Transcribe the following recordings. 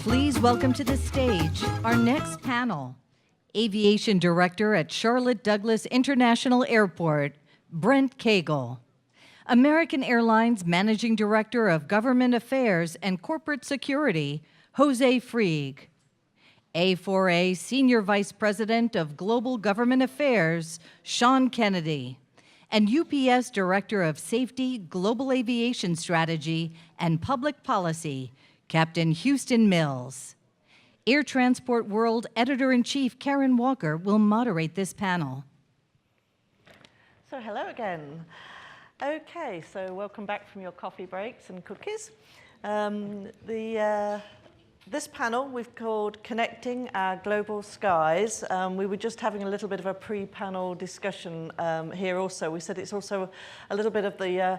Please welcome to the stage our next panel, Aviation Director at Charlotte Douglas International Airport, Brent Cagle. American Airlines Managing Director of Government Affairs and Corporate Security, José Freig. A4A Senior Vice President of Global Government Affairs, Sean Kennedy. And UPS Director of Safety, Global Aviation Strategy, and Public Policy, Captain Houston Mills. Air Transport World Editor-in-Chief Karen Walker will moderate this panel. So hello again. Okay, so welcome back from your coffee breaks and cookies. This panel we've called Connecting Our Global Skies. We were just having a little bit of a pre-panel discussion here also. We said it's also a little bit of the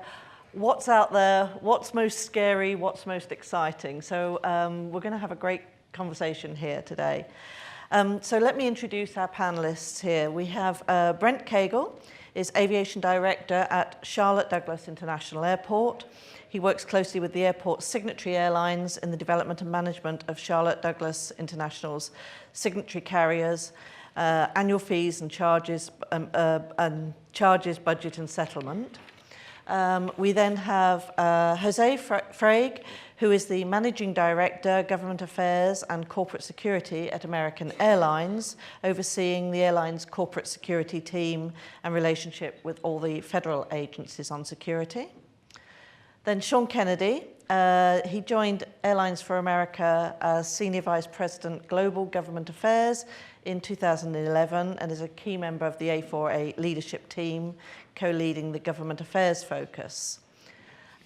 what's out there, what's most scary, what's most exciting. So we're going to have a great conversation here today. So let me introduce our panelists here. We have Brent Cagle, is Aviation Director at Charlotte Douglas International Airport. He works closely with the airport's signatory airlines in the development and management of Charlotte Douglas International's signatory carriers, annual fees and charges, budget and settlement. We then have José Freig, who is the Managing Director, Government Affairs and Corporate Security at American Airlines, overseeing the airline's corporate security team and relationship with all the federal agencies on security. Then Sean Kennedy, he joined Airlines for America as Senior Vice President, Global Government Affairs in 2011 and is a key member of the A4A leadership team, co-leading the government affairs focus.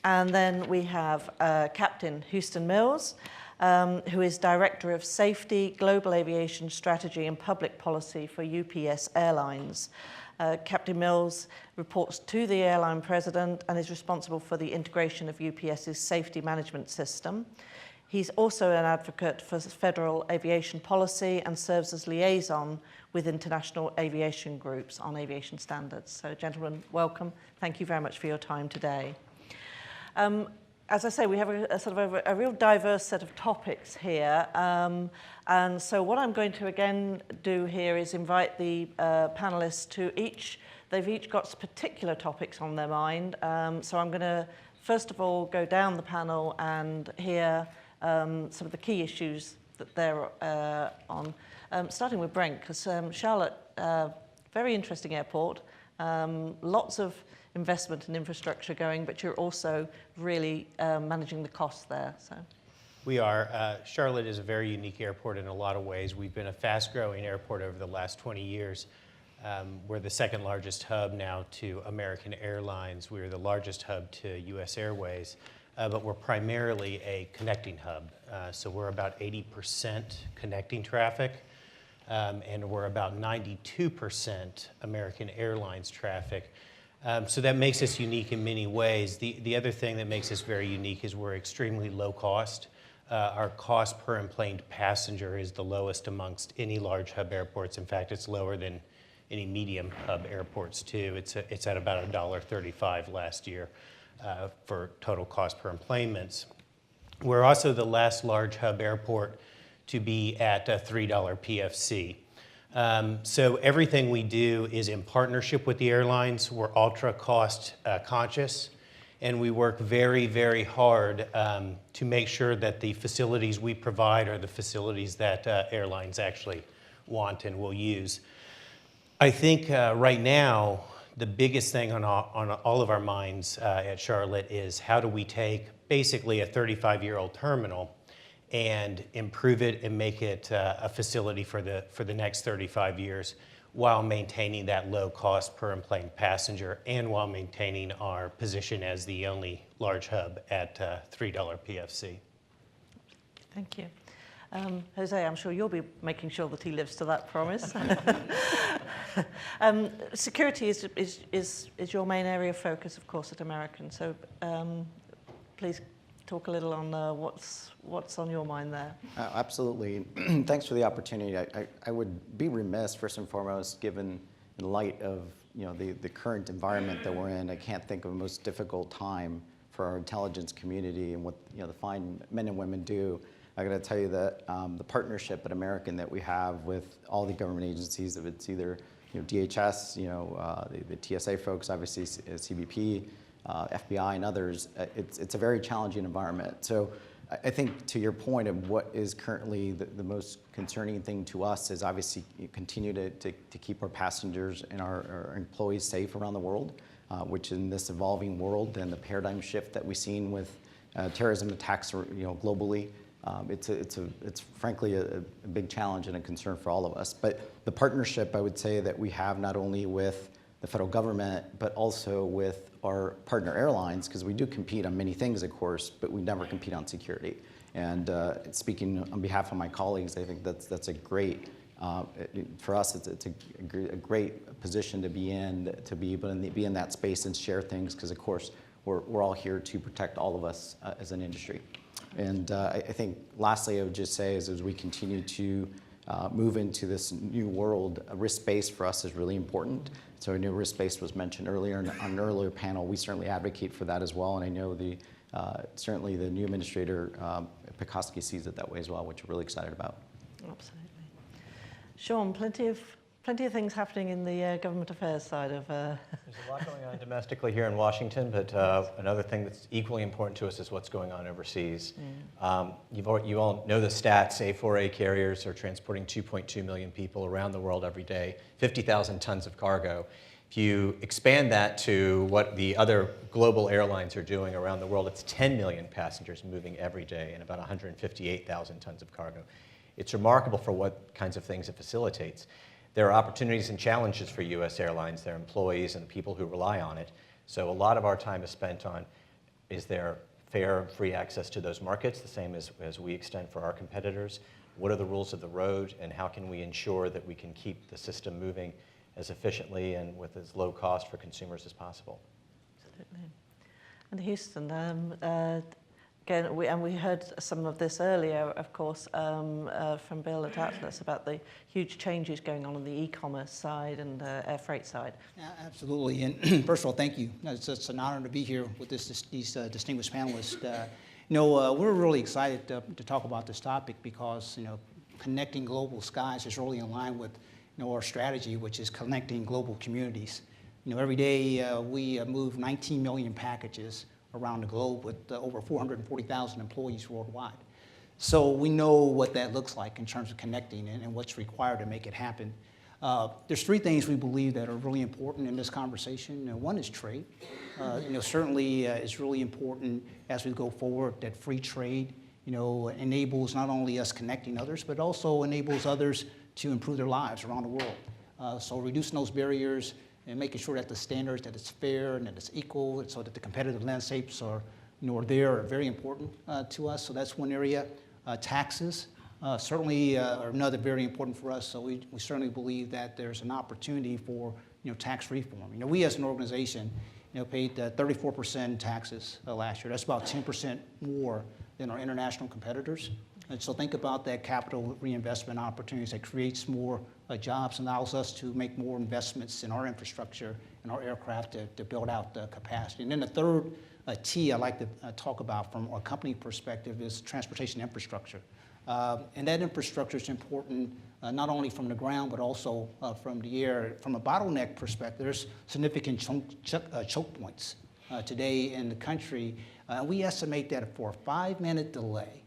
And then we have Captain Houston Mills, who is Director of Safety, Global Aviation Strategy and Public Policy for UPS Airlines. Captain Mills reports to the airline president and is responsible for the integration of UPS's safety management system. He's also an advocate for federal aviation policy and serves as liaison with international aviation groups on aviation standards. So, gentlemen, welcome. Thank you very much for your time today. As I say, we have a sort of a real diverse set of topics here. And so what I'm going to again do here is invite the panelists to they've each got particular topics on their mind. So I'm going to, first of all, go down the panel and hear some of the key issues that they're on. Starting with Brent, because Charlotte, very interesting airport, lots of investment and infrastructure going, but you're also really managing the costs there. So, we are. Charlotte is a very unique airport in a lot of ways. We've been a fast-growing airport over the last 20 years. We're the second largest hub now to American Airlines. We're the largest hub to US Airways, but we're primarily a connecting hub. So we're about 80% connecting traffic, and we're about 92% American Airlines traffic. So that makes us unique in many ways. The other thing that makes us very unique is we're extremely low cost. Our cost per enplaned passenger is the lowest amongst any large hub airports. In fact, it's lower than any medium hub airports too. It's at about $1.35 last year for total cost per enplanements. We're also the last large hub airport to be at a $3 PFC. So everything we do is in partnership with the airlines. We're ultra cost conscious, and we work very, very hard to make sure that the facilities we provide are the facilities that airlines actually want and will use. I think right now, the biggest thing on all of our minds at Charlotte is how do we take basically a 35-year-old terminal and improve it and make it a facility for the next 35 years while maintaining that low cost per enplaned passenger and while maintaining our position as the only large hub at $3 PFC. Thank you. Jose, I'm sure you'll be making sure that he lives to that promise. Security is your main area of focus, of course, at American. So please talk a little on what's on your mind there. Absolutely. Thanks for the opportunity. I would be remiss, first and foremost, given in light of the current environment that we're in, I can't think of a most difficult time for our intelligence community and what the fine men and women do I got to tell you that the partnership at American that we have with all the government agencies, if it's either DHS, the TSA folks, obviously CBP, FBI, and others, it's a very challenging environment. So I think to your point of what is currently the most concerning thing to us is obviously continue to keep our passengers and our employees safe around the world, which in this evolving world and the paradigm shift that we've seen with terrorism attacks globally, it's frankly a big challenge and a concern for all of us. But the partnership, I would say, that we have not only with the federal government, but also with our partner airlines, because we do compete on many things, of course, but we never compete on security. And speaking on behalf of my colleagues, I think that's a great, for us, it's a great position to be in, to be able to be in that space and share things, because of course, we're all here to protect all of us as an industry. And I think lastly, I would just say is as we continue to move into this new world, risk-based for us is really important. So I know risk-based was mentioned earlier on an earlier panel. We certainly advocate for that as well, and I know certainly the new administrator, Pekoski, sees it that way as well, which we're really excited about. Absolutely. Sean, plenty of things happening in the government affairs side of... There's a lot going on domestically here in Washington, but another thing that's equally important to us is what's going on overseas. You all know the stats. A4A carriers are transporting 2.2 million people around the world every day, 50,000 tons of cargo. If you expand that to what the other global airlines are doing around the world, it's 10 million passengers moving every day and about 158,000 tons of cargo. It's remarkable for what kinds of things it facilitates. There are opportunities and challenges for U.S. airlines, their employees, and the people who rely on it. So a lot of our time is spent on, is there fair, free access to those markets, the same as we extend for our competitors? What are the rules of the road, and how can we ensure that we can keep the system moving as efficiently and with as low cost for consumers as possible? Absolutely. And Houston, again, we heard some of this earlier, of course, from Bill at Atlas about the huge changes going on the e-commerce side and air freight side. Yeah, absolutely. And first of all, thank you. It's an honor to be here with these distinguished panelists. We're really excited to talk about this topic because connecting global skies is really in line with our strategy, which is connecting global communities. Every day we move 19 million packages around the globe with over 440,000 employees worldwide. So we know what that looks like in terms of connecting and what's required to make it happen. There's three things we believe that are really important in this conversation. One is trade. Certainly it's really important as we go forward that free trade enables not only us connecting others, but also enables others to improve their lives around the world. So reducing those barriers and making sure that the standards, that it's fair and that it's equal, and so that the competitive landscapes are very important to us. So that's one area. Taxes certainly are another very important for us. So we certainly believe that there's an opportunity for tax reform. We as an organization paid 34% taxes last year. That's about 10% more than our international competitors. And so think about that capital reinvestment opportunities that creates more jobs and allows us to make more investments in our infrastructure and our aircraft to build out the capacity. And then the third T I'd like to talk about from a company perspective is transportation infrastructure. And that infrastructure is important not only from the ground, but also from the air. From a bottleneck perspective, there's significant choke points today in the country. We estimate that for a 5-minute delay,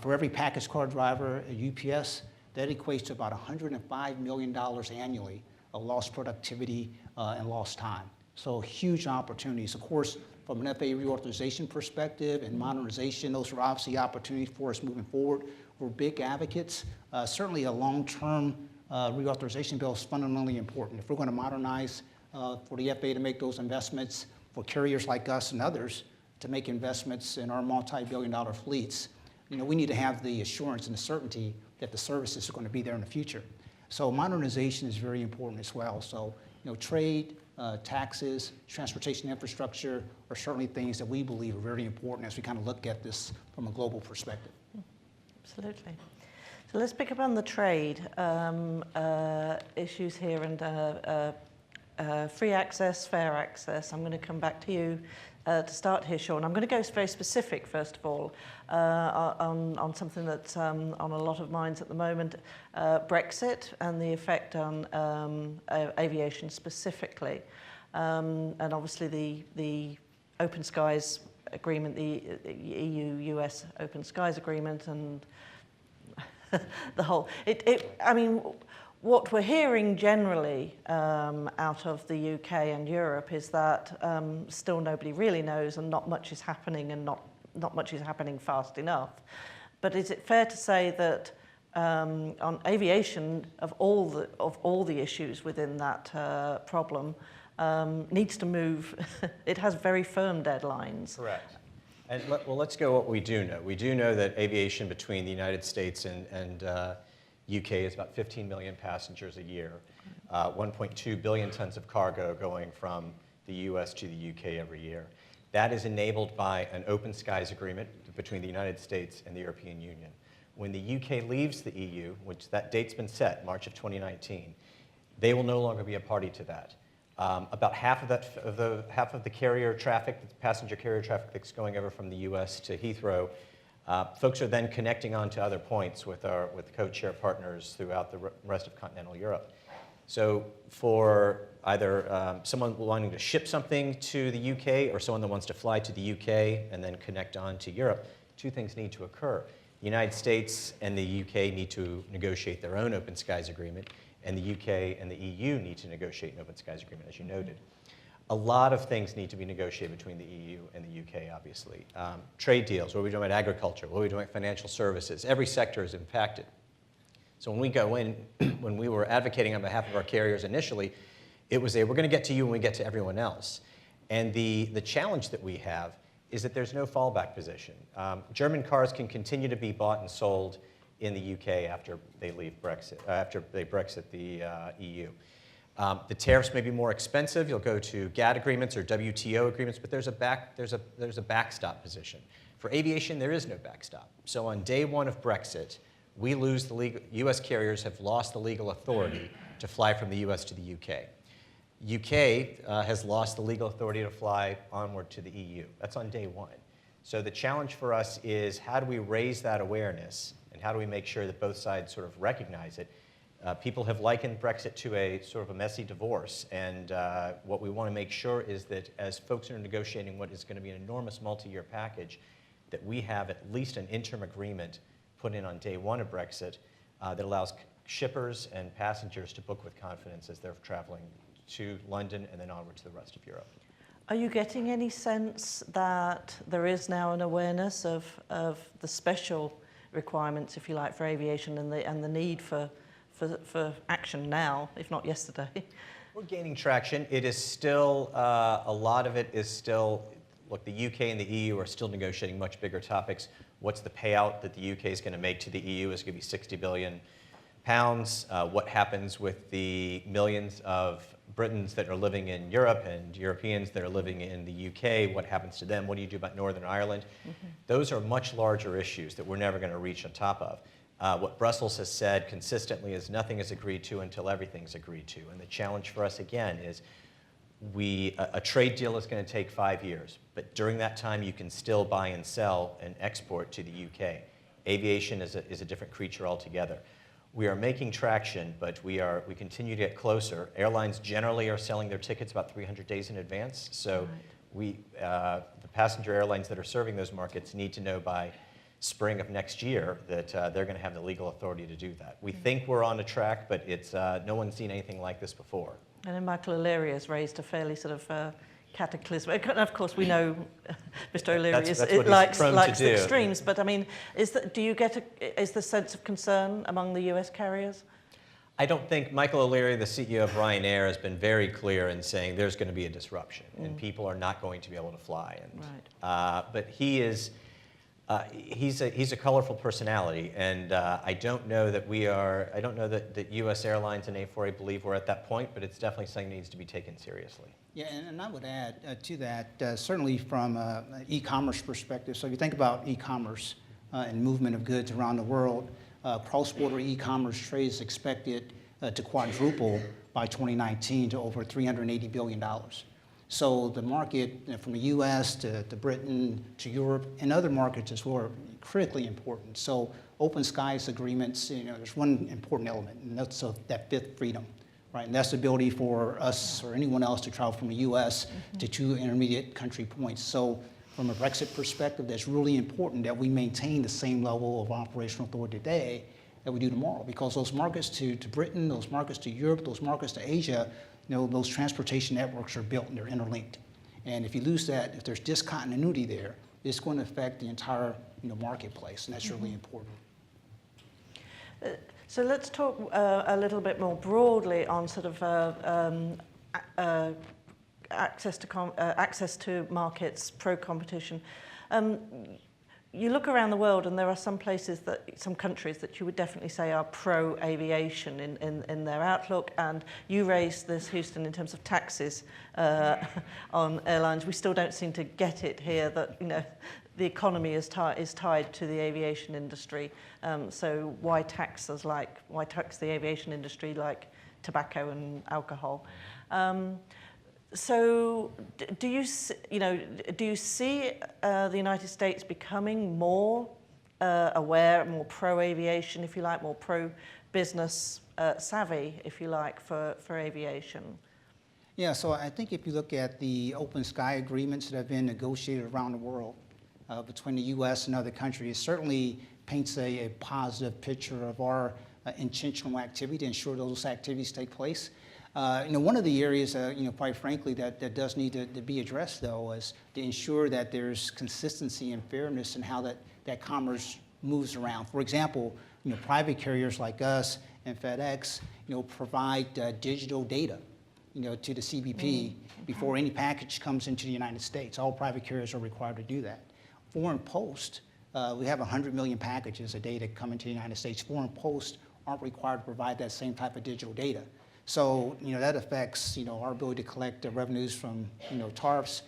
for every package car driver at UPS, that equates to about $105 million annually of lost productivity and lost time. So huge opportunities. Of course, from an FAA reauthorization perspective and modernization, those are obviously opportunities for us moving forward. We're big advocates. Certainly a long-term reauthorization bill is fundamentally important. If we're going to modernize for the FAA to make those investments, for carriers like us and others to make investments in our multi-billion-dollar fleets, we need to have the assurance and the certainty that the services are going to be there in the future. So modernization is very important as well. So, trade, taxes, transportation infrastructure are certainly things that we believe are very important as we kind of look at this from a global perspective. Absolutely. So let's pick up on the trade issues here and free access, fair access. I'm going to come back to you, to start here, Sean. I'm going to go very specific, first of all, on something that's on a lot of minds at the moment, Brexit and the effect on aviation specifically. And obviously the Open Skies Agreement, the EU-US Open Skies Agreement, and the whole... I mean, what we're hearing generally out of the UK and Europe is that still nobody really knows, and not much is happening, and not much is happening fast enough. But is it fair to say that on aviation, of all the issues within that problem, needs to move? It has very firm deadlines. Correct. And let's go what we do know. We do know that aviation between the United States and UK is about 15 million passengers a year, 1.2 billion tons of cargo going from the US to the UK every year. That is enabled by an open skies agreement between the United States and the European Union. When the UK leaves the EU, which that date's been set, March of 2019, they will no longer be a party to that. About half of the carrier traffic, the passenger carrier traffic that's going over from the US to Heathrow, folks are then connecting on to other points with code-share partners throughout the rest of continental Europe. So for either someone wanting to ship something to the UK or someone that wants to fly to the UK and then connect on to Europe, two things need to occur. The United States and the UK need to negotiate their own open skies agreement, and the UK and the EU need to negotiate an open skies agreement, as you noted. A lot of things need to be negotiated between the EU and the UK, obviously. Trade deals, what are we doing about agriculture, what are we doing about financial services? Every sector is impacted. So when we go in, when we were advocating on behalf of our carriers initially, it was we're going to get to you when we get to everyone else. And the challenge that we have is that there's no fallback position. German cars can continue to be bought and sold in the UK after they leave Brexit, after they Brexit the EU. The tariffs may be more expensive. You'll go to GATT agreements or WTO agreements, but there's a backstop position. For aviation, there is no backstop. So on day one of Brexit, we lose the legal. U.S. carriers have lost the legal authority to fly from the U.S. to the UK. UK has lost the legal authority to fly onward to the EU. That's on day one. So the challenge for us is how do we raise that awareness, and how do we make sure that both sides sort of recognize it? People have likened Brexit to a sort of a messy divorce, and what we want to make sure is that as folks are negotiating what is going to be an enormous multi-year package, that we have at least an interim agreement put in on day one of Brexit that allows shippers and passengers to book with confidence as they're traveling to London and then onward to the rest of Europe. Are you getting any sense that there is now an awareness of the special requirements, if you like, for aviation and the need for action now, if not yesterday? We're gaining traction. It is still, a lot of it is still, look, the UK and the EU are still negotiating much bigger topics. What's the payout that the UK is going to make to the EU is going to be 60 billion pounds. What happens with the millions of Britons that are living in Europe and Europeans that are living in the UK? What happens to them? What do you do about Northern Ireland? Mm-hmm. Those are much larger issues that we're never going to reach on top of. What Brussels has said consistently is nothing is agreed to until everything's agreed to. And the challenge for us, again, is a trade deal is going to take 5 years. But during that time, you can still buy and sell and export to the UK. Aviation is a different creature altogether. We are making traction, but we continue to get closer. Airlines generally are selling their tickets about 300 days in advance. So the passenger airlines that are serving those markets need to know by spring of next year that they're going to have the legal authority to do that. We think we're on a track, but it's no one's seen anything like this before. And then Michael O'Leary has raised a fairly sort of cataclysm. Of course, we know Mr. O'Leary likes the extremes, but I mean, is the sense of concern among the US carriers? I don't think Michael O'Leary, the CEO of Ryanair, has been very clear in saying there's going to be a disruption and people are not going to be able to fly. And, right. But he is. He's a colorful personality, and I don't know that I don't know that U.S. airlines and A4A believe we're at that point, but it's definitely something that needs to be taken seriously. Yeah, and I would add to that, certainly from an e-commerce perspective. So if you think about e-commerce and movement of goods around the world, cross-border e-commerce trade is expected to quadruple by 2019 to over $380 billion. So the market from the US to Britain to Europe and other markets as well are critically important. So open skies agreements, there's one important element, and that's that fifth freedom, right? And that's the ability for us or anyone else to travel from the US to two intermediate country points. So from a Brexit perspective, that's really important that we maintain the same level of operational authority today that we do tomorrow, because those markets to Britain, those markets to Europe, those markets to Asia, those transportation networks are built and they're interlinked. And if you lose that, if there's discontinuity there, it's going to affect the entire marketplace, and that's really important. So let's talk a little bit more broadly on sort of access to markets, pro-competition. You look around the world and there are some countries that you would definitely say are pro-aviation in their outlook, and you raised this, Houston, in terms of taxes on airlines. We still don't seem to get it here that the economy is tied to the aviation industry. So why tax the aviation industry like tobacco and alcohol? So do you see the United States becoming more aware, more pro-aviation, if you like, more pro-business savvy, if you like, for aviation? Yeah, so I think if you look at the open sky agreements that have been negotiated around the world between the U.S. and other countries, it certainly paints a positive picture of our intentional activity to ensure those activities take place. One of the areas, quite frankly, that does need to be addressed, though, is to ensure that there's consistency and fairness in how that commerce moves around. For example, private carriers like us and FedEx, provide digital data, to the CBP before any package comes into the United States. All private carriers are required to do that. Foreign Post, we have 100 million packages a day that come into the United States. Foreign Post aren't required to provide that same type of digital data. So, that affects, our ability to collect revenues from, tariffs.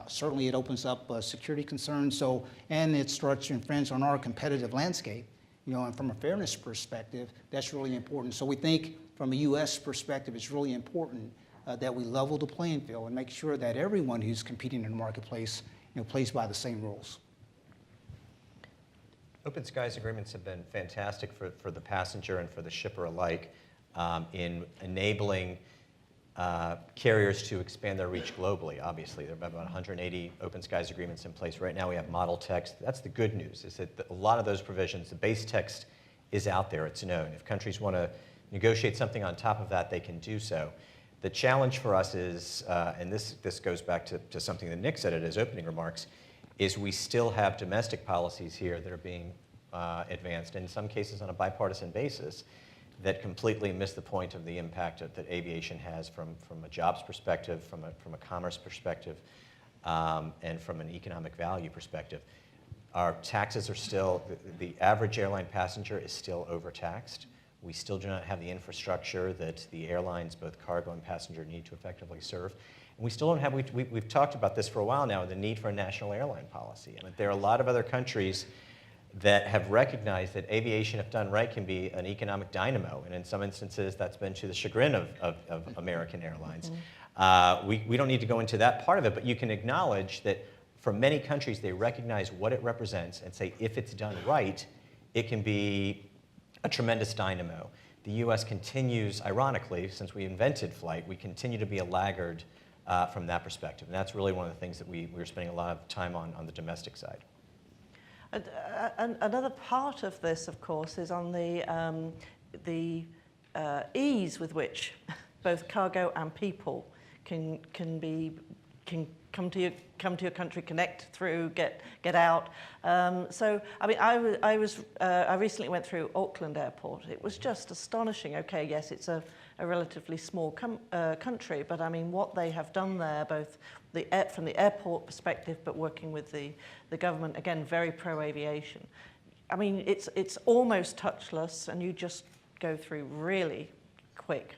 Certainly it opens up security concerns. And it starts to infringe on our competitive landscape. And from a fairness perspective, that's really important. So we think from a U.S. perspective, it's really important that we level the playing field and make sure that everyone who's competing in the marketplace, plays by the same rules. Open skies agreements have been fantastic for the passenger and for the shipper alike. In enabling carriers to expand their reach globally. Obviously, there are about 180 open skies agreements in place right now. We have model text. That's the good news, is that a lot of those provisions, the base text is out there, it's known. If countries want to negotiate something on top of that, they can do so. The challenge for us is, and this goes back to something that Nick said in his opening remarks, is we still have domestic policies here that are being advanced, in some cases on a bipartisan basis, that completely miss the point of the impact that aviation has from a jobs perspective, from a commerce perspective, and from an economic value perspective. Our taxes are still, the average airline passenger is still overtaxed. We still do not have the infrastructure that the airlines, both cargo and passenger, need to effectively serve. And we still don't have, we've talked about this for a while now, the need for a national airline policy. And there are a lot of other countries that have recognized that aviation, if done right, can be an economic dynamo. And in some instances, that's been to the chagrin of American Airlines. We don't need to go into that part of it, but you can acknowledge that for many countries, they recognize what it represents and say, if it's done right, it can be a tremendous dynamo. The US continues, ironically, since we invented flight, we continue to be a laggard from that perspective. And that's really one of the things that we're spending a lot of time on the domestic side. Another part of this, of course, is on the ease with which both cargo and people can come to your country, connect through, get out. So, I mean, I recently went through Auckland Airport. It was just astonishing. Okay, yes, it's a relatively small country, but I mean, what they have done there, both from the airport perspective, but working with the government, again, very pro-aviation. I mean, it's almost touchless, and you just go through really quick.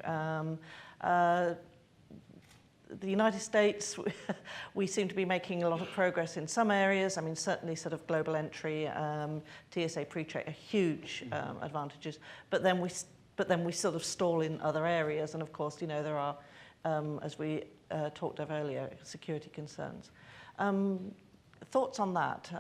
The United States, we seem to be making a lot of progress in some areas. I mean, certainly sort of global entry, TSA pre-check are huge advantages. But then we sort of stall in other areas. And of course, there are, as we talked of earlier, security concerns. Thoughts on that?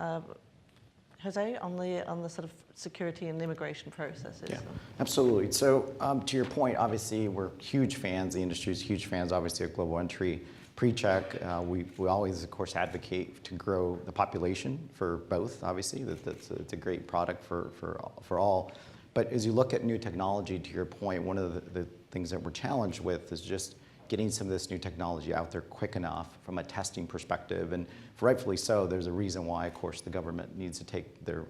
Jose, on the sort of security and immigration processes? Yeah, absolutely. So to your point, obviously we're huge fans, the industry is huge fans, obviously, of global entry pre-check. We always, of course, advocate to grow the population for both, obviously. It's a great product for all. But as you look at new technology, to your point, one of the things that we're challenged with is just getting some of this new technology out there quick enough from a testing perspective. And rightfully so, there's a reason why, of course, the government needs to take their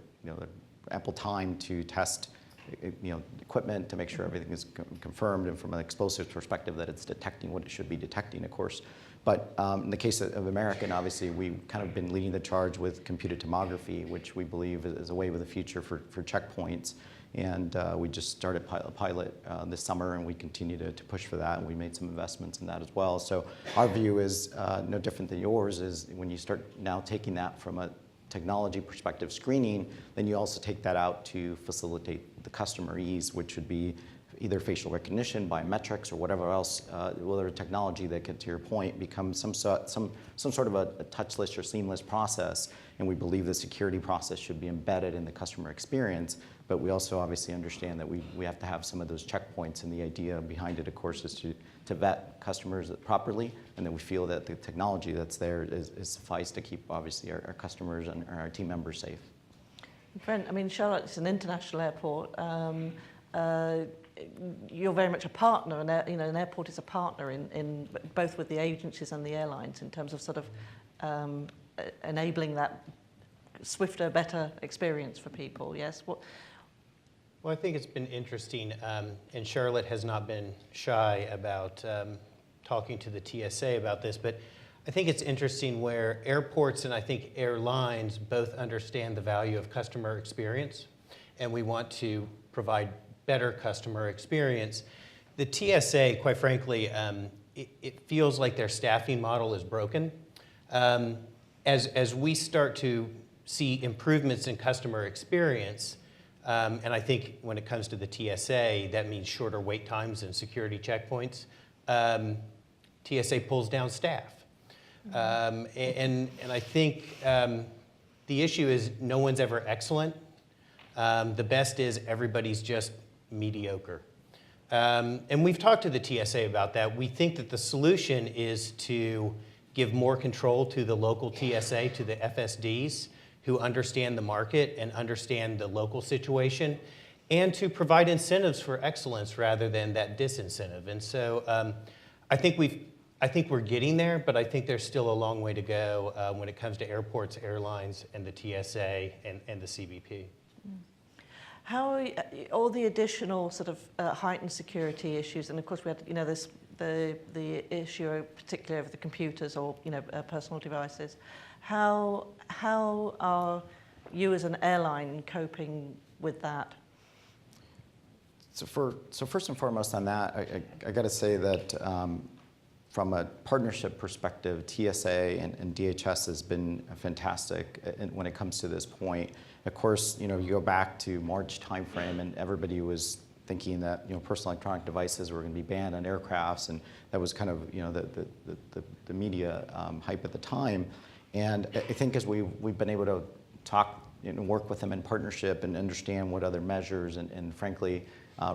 ample time to test equipment to make sure everything is confirmed, and from an explosives perspective that it's detecting what it should be detecting, of course. But in the case of American, obviously, we've kind of been leading the charge with computed tomography, which we believe is a way of the future for checkpoints. And we just started pilot this summer, and we continue to push for that, and we made some investments in that as well. So our view is no different than yours, is when you start now taking that from a technology perspective screening, then you also take that out to facilitate the customer ease, which would be either facial recognition, biometrics, or whatever else, whether technology that can, to your point, become some sort of a touchless or seamless process. And we believe the security process should be embedded in the customer experience. But we also obviously understand that we have to have some of those checkpoints, and the idea behind it, of course, is to vet customers properly, and then we feel that the technology that's there is suffice to keep, obviously, our customers and our team members safe. Brent, I mean, Charlotte is an international airport. You're very much a partner, and an airport is a partner in both with the agencies and the airlines in terms of sort of enabling that swifter, better experience for people. Yes. Well, I think it's been interesting, and Charlotte has not been shy about talking to the TSA about this, but I think it's interesting where airports and I think airlines both understand the value of customer experience, and we want to provide better customer experience. The TSA, quite frankly, it feels like their staffing model is broken. As we start to see improvements in customer experience, and I think when it comes to the TSA, that means shorter wait times and security checkpoints, TSA pulls down staff. And I think the issue is no one's ever excellent. The best is everybody's just mediocre. And we've talked to the TSA about that. We think that the solution is to give more control to the local TSA, to the FSDs, who understand the market and understand the local situation, and to provide incentives for excellence rather than that disincentive. And so I think we're getting there, but I think there's still a long way to go when it comes to airports, airlines, and the TSA and the CBP. How all the additional sort of heightened security issues, and of course we had this the issue particularly of the computers or personal devices. How are you as an airline coping with that? So first and foremost on that, I got to say that from a partnership perspective, TSA and DHS has been fantastic when it comes to this point. Of course, you go back to March timeframe, and everybody was thinking that personal electronic devices were going to be banned on aircrafts, and that was kind of the media hype at the time. And I think as we've been able to talk and work with them in partnership and understand what other measures and frankly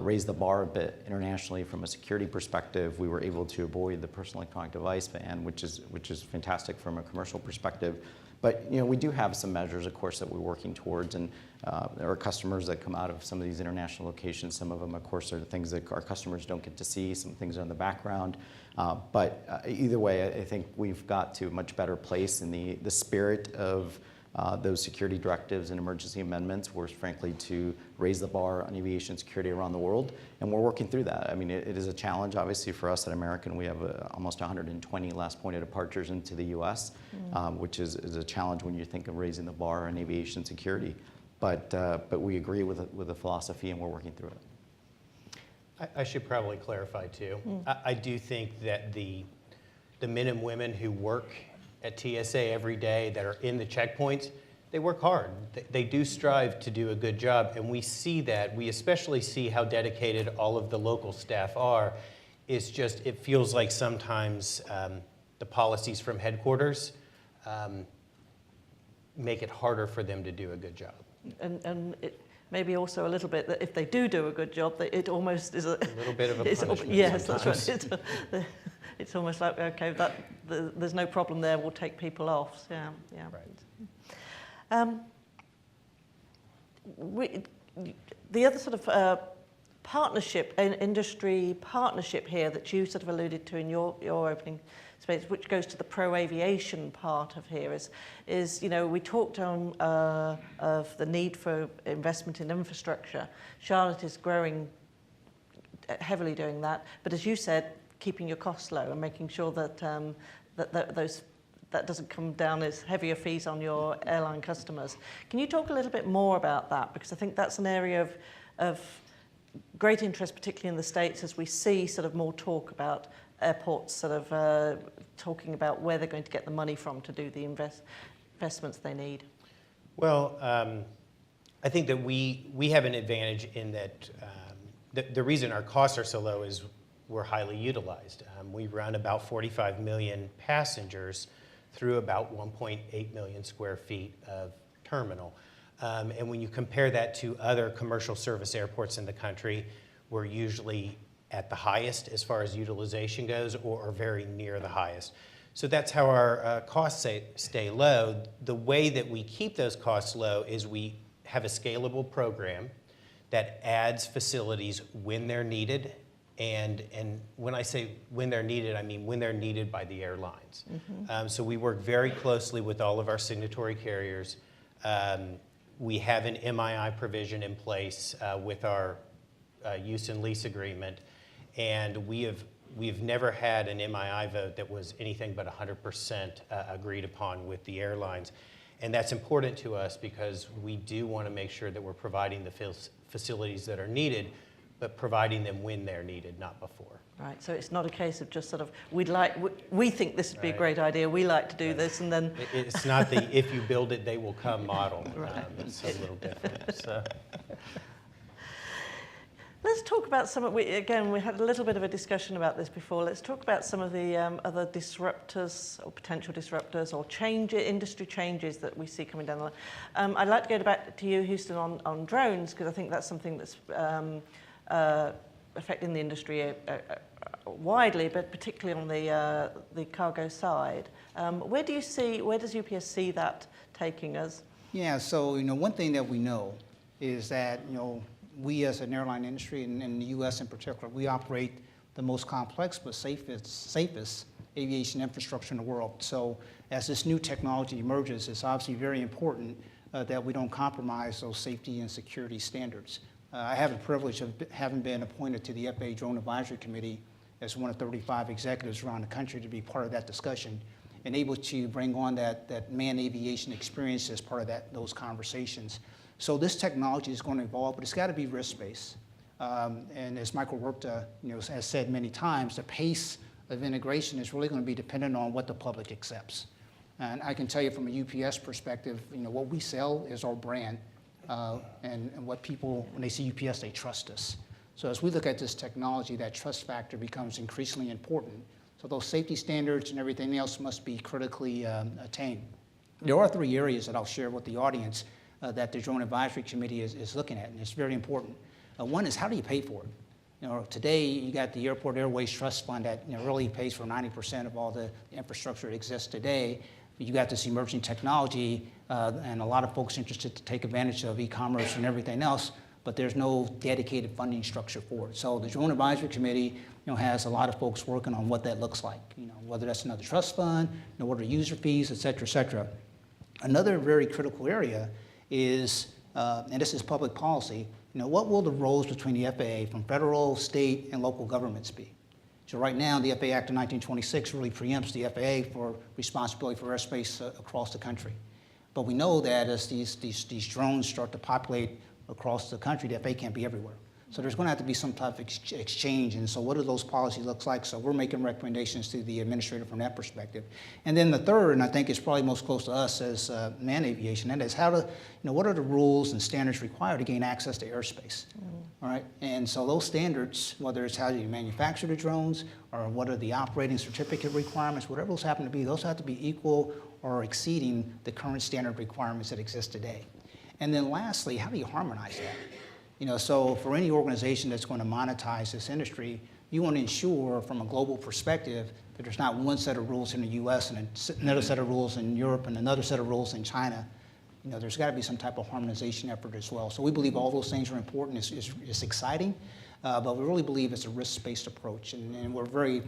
raise the bar a bit internationally from a security perspective, we were able to avoid the personal electronic device ban, which is fantastic from a commercial perspective. But we do have some measures, of course, that we're working towards, and there are customers that come out of some of these international locations. Some of them, of course, are things that our customers don't get to see. Some things are in the background. But either way, I think we've got to a much better place in the spirit of those security directives and emergency amendments was frankly to raise the bar on aviation security around the world, and we're working through that. I mean, it is a challenge, obviously, for us at American. We have almost 120 last point of departures into the U.S., which is a challenge when you think of raising the bar on aviation security. But we agree with the philosophy, and we're working through it. I should probably clarify, too. I do think that the men and women who work at TSA every day that are in the checkpoints, they work hard. They do strive to do a good job, and we see that. We especially see how dedicated all of the local staff are. It's just, it feels like sometimes the policies from headquarters make it harder for them to do a good job. And it maybe also a little bit that if they do a good job, that it almost is a little bit of a punishment. Yes, sometimes. that's right. It's almost like, okay, there's no problem there, we'll take people off. Yeah, yeah. Right. The other sort of partnership, industry partnership here that you sort of alluded to in your opening space, which goes to the pro-aviation part of here, is you know, we talked of the need for investment in infrastructure. Charlotte is growing, heavily doing that, but as you said, keeping your costs low and making sure that that doesn't come down as heavier fees on your airline customers. Can you talk a little bit more about that? Because I think that's an area of great interest, particularly in the States, as we see sort of more talk about airports sort of talking about where they're going to get the money from to do the investments they need. Well, I think that we have an advantage in that the reason our costs are so low is we're highly utilized. We run about 45 million passengers through about 1.8 million square feet of terminal. And when you compare that to other commercial service airports in the country, we're usually at the highest as far as utilization goes, or very near the highest. So that's how our costs stay low. The way that we keep those costs low is we have a scalable program that adds facilities when they're needed. And when I say when they're needed, I mean when they're needed by the airlines. Mm-hmm. So we work very closely with all of our signatory carriers. We have an MII provision in place with our use and lease agreement. And we've never had an MII vote that was anything but 100% agreed upon with the airlines. And that's important to us because we do want to make sure that we're providing the facilities that are needed, but providing them when they're needed, not before. Right, so it's not a case of just sort of, we think this would be a great idea, we like to do this, and then... It's not the if you build it, they will come model. Right. It's a little different. So. Let's talk about some of, we had a little bit of a discussion about this before. Let's talk about some of the other disruptors or potential disruptors or industry changes that we see coming down the line. I'd like to go back to you, Houston, on drones, because I think that's something that's affecting the industry widely, but particularly on the cargo side. Where does UPS see that taking us? Yeah, so one thing that we know is that we as an airline industry, and in the U.S. in particular, we operate the most complex but safest aviation infrastructure in the world. So as this new technology emerges, it's obviously very important that we don't compromise those safety and security standards. I have the privilege of having been appointed to the FAA Drone Advisory Committee as one of 35 executives around the country to be part of that discussion and able to bring on that manned aviation experience as part of those conversations. So this technology is going to evolve, but it's got to be risk-based. And as Michael Werpta has said many times, the pace of integration is really going to be dependent on what the public accepts. And I can tell you from a UPS perspective, what we sell is our brand. And what people, when they see UPS, they trust us. So as we look at this technology, that trust factor becomes increasingly important. So those safety standards and everything else must be critically attained. There are 3 areas that I'll share with the audience that the Drone Advisory Committee is looking at, and it's very important. One is, how do you pay for it? Today, you got the Airport Airways Trust Fund that really pays for 90% of all the infrastructure that exists today. You got this emerging technology, and a lot of folks interested to take advantage of e-commerce and everything else, but there's no dedicated funding structure for it. So the Drone Advisory Committee has a lot of folks working on what that looks like, whether that's another trust fund, what are user fees, et cetera, et cetera. Another very critical area is, and this is public policy, what will the roles between the FAA from federal, state, and local governments be? So right now, the FAA Act of 1926 really preempts the FAA for responsibility for airspace across the country. But we know that as these drones start to populate across the country, the FAA can't be everywhere. So there's going to have to be some type of exchange, and so what do those policies look like? So we're making recommendations to the administrator from that perspective. And then the third, and I think it's probably most close to us as manned aviation, and is what are the rules and standards required to gain access to airspace? All right, and so those standards, whether it's how you manufacture the drones or what are the operating certificate requirements, whatever those happen to be, those have to be equal or exceeding the current standard requirements that exist today. And then lastly, how do you harmonize that? So for any organization that's going to monetize this industry, you want to ensure from a global perspective that there's not one set of rules in the US and another set of rules in Europe and another set of rules in China. There's got to be some type of harmonization effort as well. So we believe all those things are important. It's exciting, but we really believe it's a risk-based approach. And we're very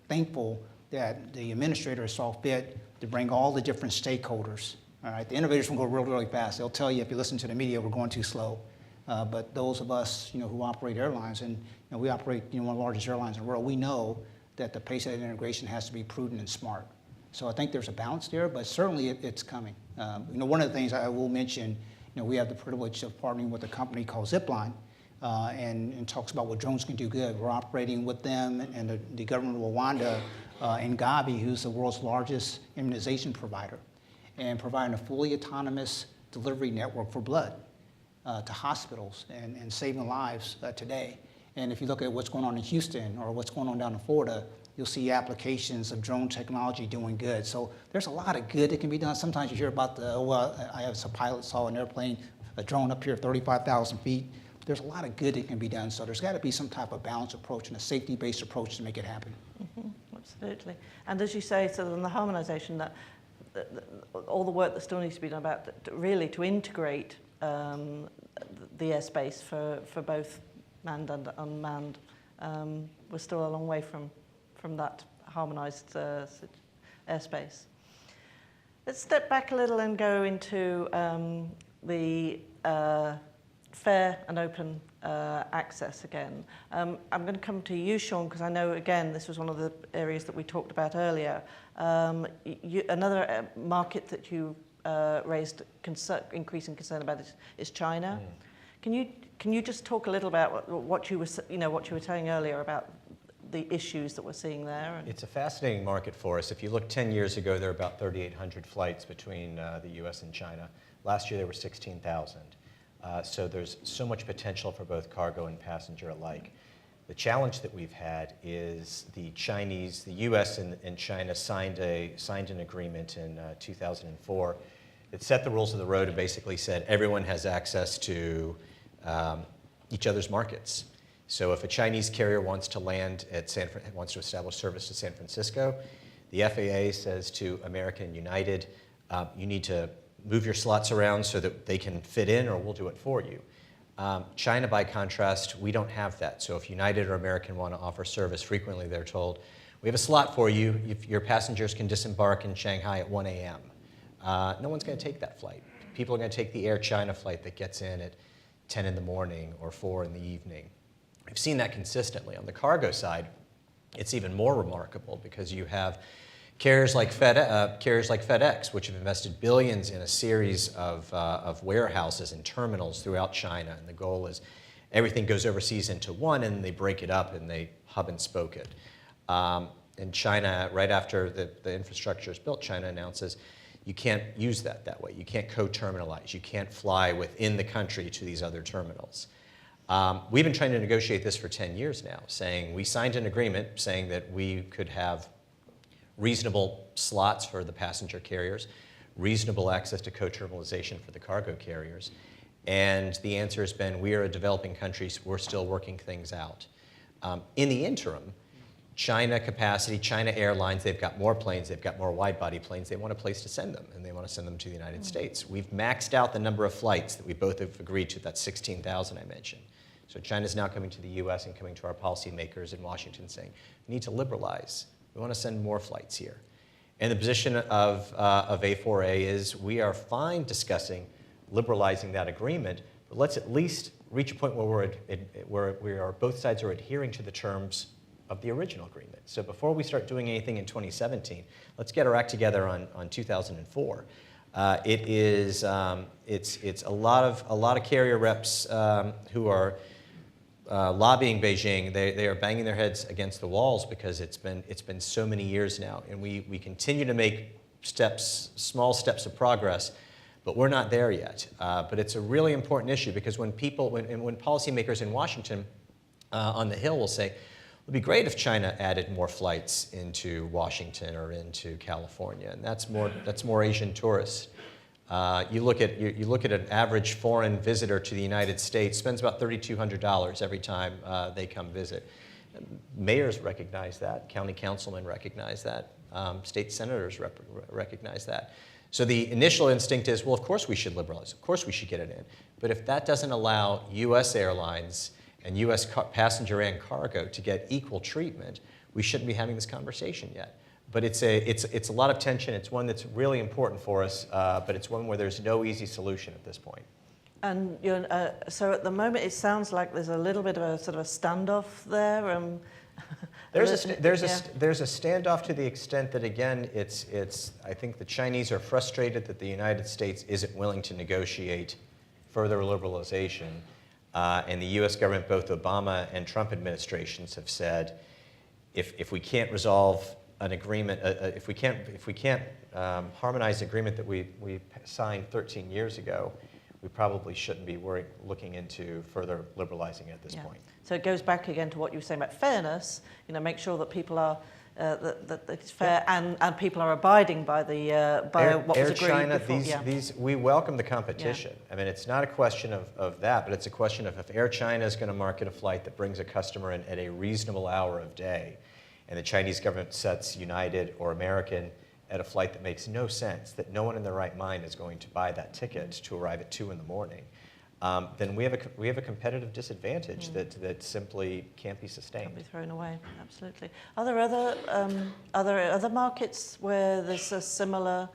thankful that the administrator saw fit to bring all the different stakeholders. All right, the innovators will go really, really fast. They'll tell you if you listen to the media, we're going too slow. But those of us, who operate airlines, and we operate, one of the largest airlines in the world, we know that the pace of that integration has to be prudent and smart. So I think there's a balance there, but certainly it's coming. One of the things I will mention, we have the privilege of partnering with a company called Zipline, and talks about what drones can do good. We're operating with them and the government of Rwanda and Gavi, who's the world's largest immunization provider, and providing a fully autonomous delivery network for blood to hospitals and saving lives today. And if you look at what's going on in Houston or what's going on down in Florida, you'll see applications of drone technology doing good. So there's a lot of good that can be done. Sometimes you hear about I have some pilots saw an airplane, a drone up here 35,000 feet. There's a lot of good that can be done. So there's got to be some type of balanced approach and a safety-based approach to make it happen. Absolutely. And as you say, so in the harmonization, that all the work that still needs to be done about really to integrate the airspace for both manned and unmanned, we're still a long way from that harmonized airspace. Let's step back a little and go into the fair and open access again. I'm going to come to you, Sean, because I know, again, this was one of the areas that we talked about earlier. Another market that you raised increasing concern about is China. Can you just talk a little about what you were saying earlier about the issues that we're seeing there? It's a fascinating market for us. If you look 10 years ago, there were about 3,800 flights between the U.S. and China. Last year, there were 16,000. So there's so much potential for both cargo and passenger alike. The challenge that we've had is the U.S. and China signed an agreement in 2004 that set the rules of the road and basically said everyone has access to each other's markets. So if a Chinese carrier wants to land at wants to establish service to San Francisco, the FAA says to American and United, you need to move your slots around so that they can fit in, or we'll do it for you. China, by contrast, we don't have that. So if United or American want to offer service, frequently they're told, we have a slot for you. If your passengers can disembark in Shanghai at 1 a.m. No one's going to take that flight. People are going to take the Air China flight that gets in at 10 in the morning or 4 in the evening. We've seen that consistently. On the cargo side, it's even more remarkable because you have carriers like FedEx, which have invested billions in a series of warehouses and terminals throughout China. And the goal is everything goes overseas into one, and they break it up and they hub and spoke it. And China, right after the infrastructure is built, China announces you can't use that way. You can't co-terminalize. You can't fly within the country to these other terminals. We've been trying to negotiate this for 10 years now, saying we signed an agreement saying that we could have reasonable slots for the passenger carriers, reasonable access to co-terminalization for the cargo carriers. And the answer has been, we are a developing country, so we're still working things out. In the interim, China capacity, China Airlines, they've got more planes, they've got more wide-body planes, they want a place to send them, and they want to send them to the United States. We've maxed out the number of flights that we both have agreed to, that 16,000 I mentioned. So China's now coming to the US and coming to our policymakers in Washington saying, we need to liberalize. We want to send more flights here. And the position of A4A is we are fine discussing liberalizing that agreement, but let's at least reach a point where both sides are adhering to the terms of the original agreement. So before we start doing anything in 2017, let's get our act together on 2004. It's a lot of carrier reps who are lobbying Beijing, they are banging their heads against the walls because it's been so many years now, and we continue to make small steps of progress, but we're not there yet. But it's a really important issue because when policymakers in Washington on the Hill will say, it would be great if China added more flights into Washington or into California, and that's more Asian tourists. You look at an average foreign visitor to the United States spends about $3,200 every time they come visit. Mayors recognize that, county councilmen recognize that, state senators recognize that. So the initial instinct is, well, of course we should liberalize, of course we should get it in. But if that doesn't allow U.S. airlines and U.S. passenger and cargo to get equal treatment, we shouldn't be having this conversation yet. But it's a lot of tension. It's one that's really important for us, but it's one where there's no easy solution at this point. And so at the moment, it sounds like there's a little bit of a sort of a standoff there. There's a standoff to the extent that, again, I think the Chinese are frustrated that the United States isn't willing to negotiate further liberalization. And the U.S. government, both Obama and Trump administrations, have said, if we can't resolve an agreement, if we can't harmonize the agreement that we signed 13 years ago, we probably shouldn't be looking into further liberalizing it at this point. So it goes back again to what you were saying about fairness. Make sure that people are that it's fair and people are abiding by what was agreed China, before. We welcome the competition. I mean, it's not a question of that, but it's a question of if Air China is going to market a flight that brings a customer in at a reasonable hour of day, and the Chinese government sets United or American at a flight that makes no sense, that no one in their right mind is going to buy that ticket to arrive at 2 in the morning, then we have a competitive disadvantage that simply can't be sustained. Can't be thrown away. Absolutely. Are there other markets where there's a similar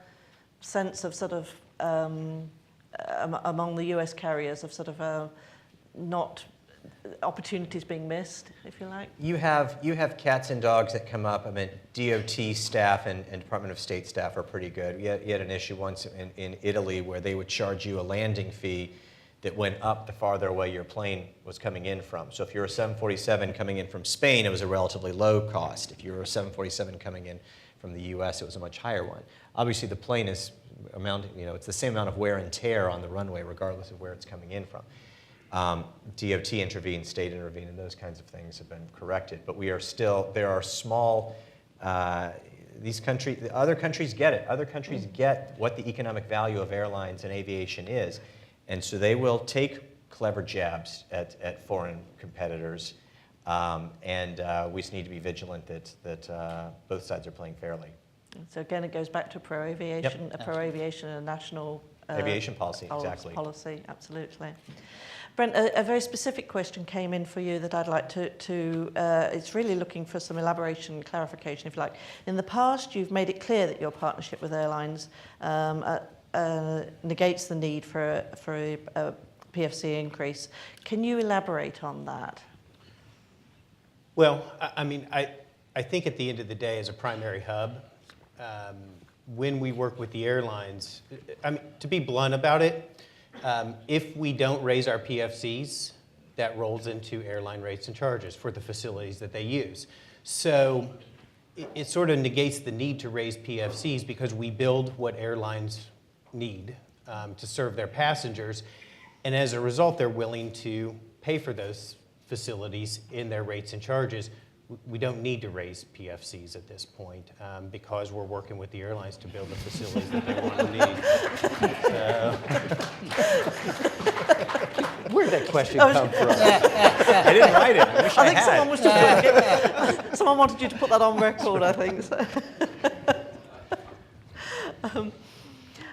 sense of sort of among the U.S. carriers of sort of not opportunities being missed, if you like? You have cats and dogs that come up. I mean, DOT staff and Department of State staff are pretty good. You had an issue once in Italy where they would charge you a landing fee that went up the farther away your plane was coming in from. So if you're a 747 coming in from Spain, it was a relatively low cost. If you were a 747 coming in from the U.S., it was a much higher one. Obviously, the plane is it's the same amount of wear and tear on the runway, regardless of where it's coming in from. DOT intervened, state intervened, and those kinds of things have been corrected. But there are small, other countries get it. Other countries get what the economic value of airlines and aviation is. And so they will take clever jabs at foreign competitors. We just need to be vigilant that both sides are playing fairly. So again, it goes back to pro-aviation, pro-aviation and national aviation policy, exactly. Policy, absolutely. Brent, a very specific question came in for you that I'd like to it's really looking for some elaboration and clarification, if you like. In the past, you've made it clear that your partnership with airlines negates the need for a PFC increase. Can you elaborate on that? Well, I mean, I think at the end of the day, as a primary hub, when we work with the airlines, I mean, to be blunt about it, if we don't raise our PFCs, that rolls into airline rates and charges for the facilities that they use. So it sort of negates the need to raise PFCs because we build what airlines need to serve their passengers. And as a result, they're willing to pay for those facilities in their rates and charges. We don't need to raise PFCs at this point because we're working with the airlines to build the facilities that they want to need. Where did that question come from? I didn't write it. I wish I think had. someone was just someone wanted you to put that on record, I think. So.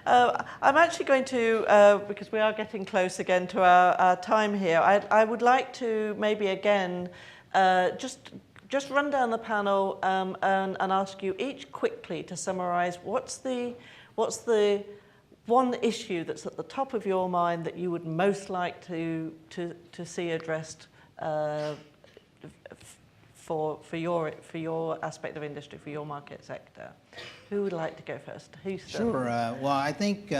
I'm actually going to, because we are getting close again to our time here, I would like to maybe again just run down the panel and ask you each quickly to summarise what's the one issue that's at the top of your mind that you would most like to see addressed for your aspect of industry, for your market sector. Who would like to go first? Sure. Well, I think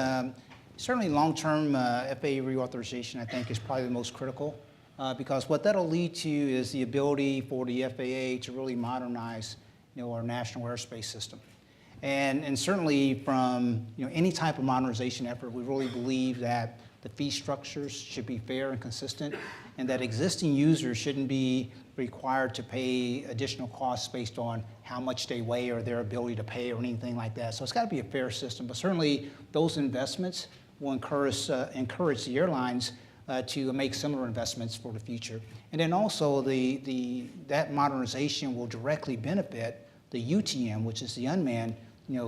certainly long-term FAA reauthorization, I think, is probably the most critical. because what that'll lead to is the ability for the FAA to really modernize, our national airspace system. And certainly from any type of modernization effort, we really believe that the fee structures should be fair and consistent, and that existing users shouldn't be required to pay additional costs based on how much they weigh or their ability to pay or anything like that. So it's got to be a fair system, but certainly those investments will encourage the airlines to make similar investments for the future. And then also that modernization will directly benefit the UTM, which is the unmanned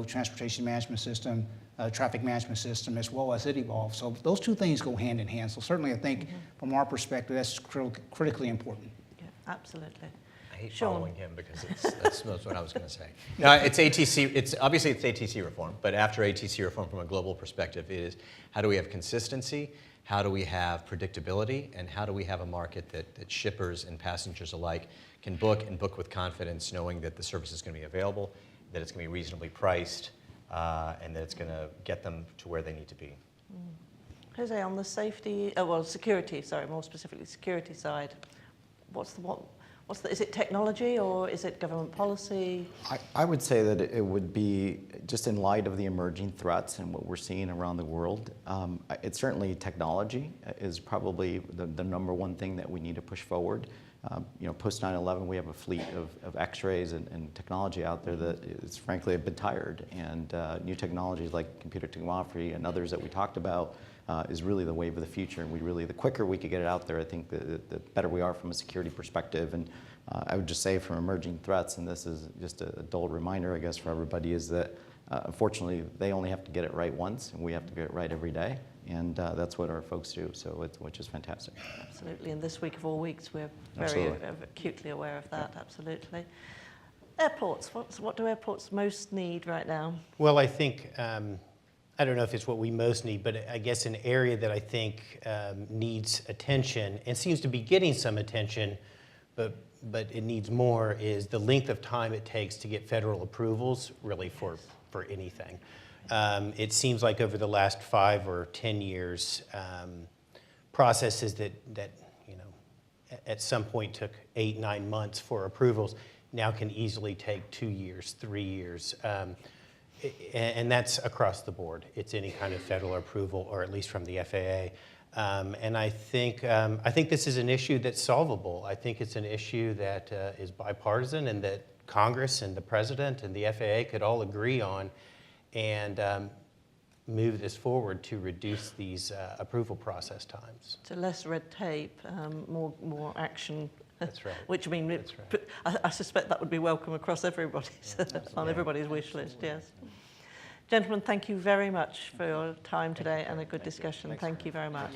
transportation management system, traffic management system, as well as it evolves. So those two things go hand in hand. So certainly I think from our perspective, that's critically important. Yeah, absolutely. I hate Sean. following him because that's what I was going to say. No, it's ATC. It's ATC reform, but after ATC reform, from a global perspective, is how do we have consistency, how do we have predictability, and how do we have a market that shippers and passengers alike can book and book with confidence, knowing that the service is going to be available, that it's going to be reasonably priced, and that it's going to get them to where they need to be. Jose, on the security, more specifically security side, is it technology or is it government policy? I would say that it would be, just in light of the emerging threats and what we're seeing around the world, it's certainly technology is probably the number one thing that we need to push forward. Post 9/11, we have a fleet of X-rays and technology out there that is frankly a bit tired, and new technologies like computer tomography and others that we talked about is really the wave of the future. And the quicker we could get it out there, I think the better we are from a security perspective. And I would just say from emerging threats, and this is just a dull reminder, I guess, for everybody, is that unfortunately they only have to get it right once, and we have to get it right every day. And that's what our folks do, which is fantastic. Absolutely, and this week of all weeks, we're very Absolutely. acutely aware of that, absolutely. Airports, what do airports most need right now? Well, I think, I don't know if it's what we most need, but I guess an area that I think needs attention and seems to be getting some attention, but it needs more, is the length of time it takes to get federal approvals really for anything. It seems like over the last 5 or 10 years, processes that at some point took 8, 9 months for approvals now can easily take 2 years, 3 years. And that's across the board. It's any kind of federal approval, or at least from the FAA. And I think this is an issue that's solvable. I think it's an issue that is bipartisan, and that Congress and the President and the FAA could all agree on, and move this forward to reduce these approval process times. So less red tape, more action. That's right. Which That's right. I suspect that would be welcome across everybody's on everybody's wish list. Yes. Gentlemen, thank you very much for your time today and a good discussion. Thank you very much.